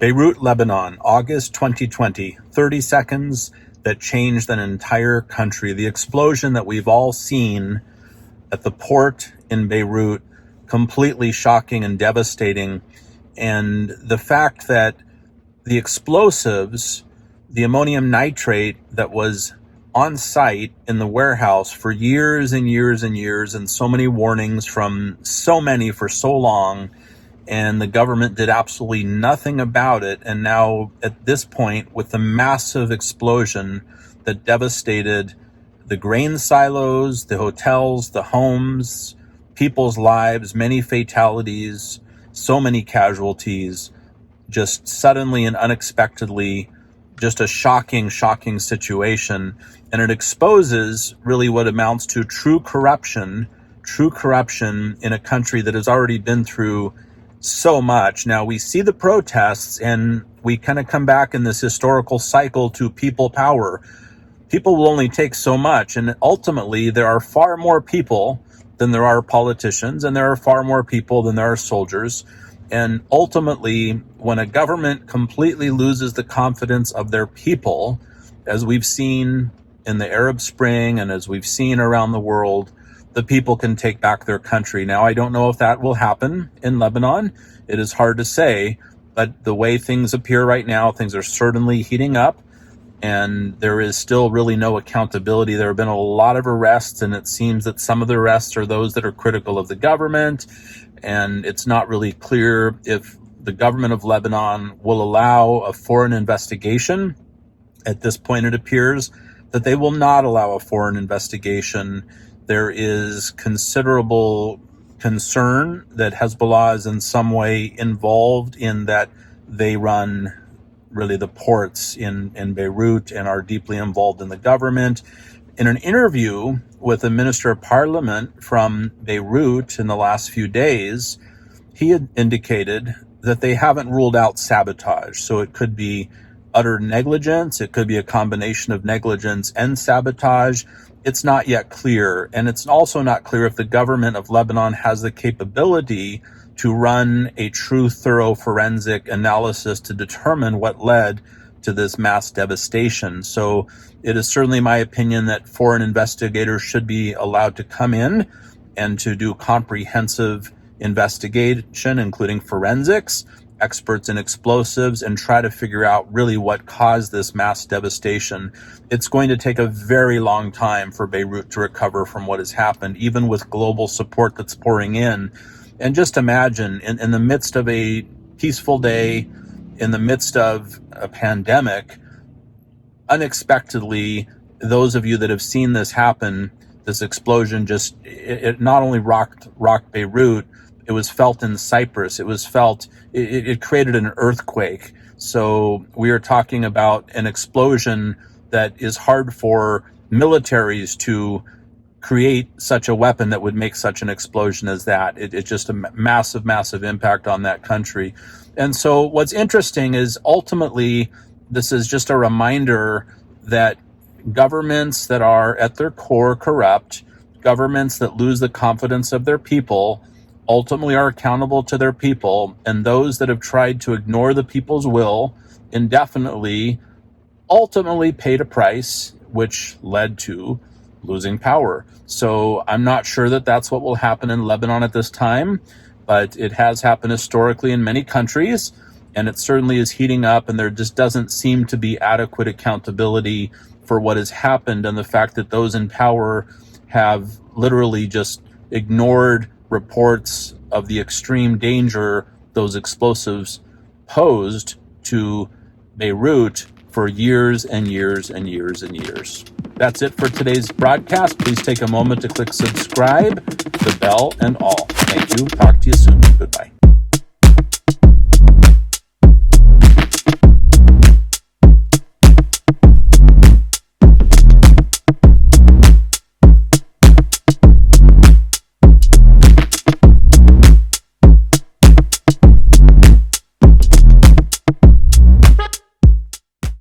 Beirut, Lebanon, August 2020, 30 seconds that changed an entire country. The explosion that we've all seen at the port in Beirut, completely shocking and devastating. And the fact that the explosives, the ammonium nitrate that was on site in the warehouse for years and years and years, and so many warnings from so many for so long, and the government did absolutely nothing about it. And now at this point, with the massive explosion that devastated the grain silos, the hotels, the homes, people's lives, many fatalities, so many casualties, just suddenly and unexpectedly, just a shocking situation. And it exposes really what amounts to true corruption in a country that has already been through so much. Now we see the protests and we kind of come back in this historical cycle to people power. People will only take so much, and ultimately there are far more people than there are politicians, and there are far more people than there are soldiers. And ultimately, when a government completely loses the confidence of their people, as we've seen in the Arab Spring and as we've seen around the world, the people can take back their country. Now, I don't know if that will happen in Lebanon. It is hard to say, but the way things appear right now, things are certainly heating up, and there is still really no accountability. There have been a lot of arrests, and it seems that some of the arrests are those that are critical of the government, and it's not really clear if the government of Lebanon will allow a foreign investigation. At this point, it appears that they will not allow a foreign investigation. There is considerable concern that Hezbollah is in some way involved in that. They run really the ports in Beirut and are deeply involved in the government. In an interview with a minister of parliament from Beirut in the last few days, he had indicated that they haven't ruled out sabotage. So it could be utter negligence. It could be a combination of negligence and sabotage. It's not yet clear. And it's also not clear if the government of Lebanon has the capability to run a true, thorough forensic analysis to determine what led to this mass devastation. So it is certainly my opinion that foreign investigators should be allowed to come in and to do comprehensive investigation, including forensics, experts in explosives, and try to figure out really what caused this mass devastation. It's going to take a very long time for Beirut to recover from what has happened, even with global support that's pouring in. And just imagine, in the midst of a peaceful day, in the midst of a pandemic, unexpectedly, those of you that have seen this happen, this explosion it not only rocked Beirut, it was felt in Cyprus. It created an earthquake. So we are talking about an explosion that is hard for militaries to create such a weapon that would make such an explosion as that. It's just a massive impact on that country. And so what's interesting is ultimately this is just a reminder that governments that are at their core corrupt, governments that lose the confidence of their people, ultimately are accountable to their people, and those that have tried to ignore the people's will indefinitely ultimately paid a price, which led to losing power. So I'm not sure that that's what will happen in Lebanon at this time, but it has happened historically in many countries, and it certainly is heating up, and there just doesn't seem to be adequate accountability for what has happened, and the fact that those in power have literally just ignored reports of the extreme danger those explosives posed to Beirut for years and years and years and years. That's it for today's broadcast. Please take a moment to click subscribe, the bell, and all. Thank you. Talk to you soon. Goodbye.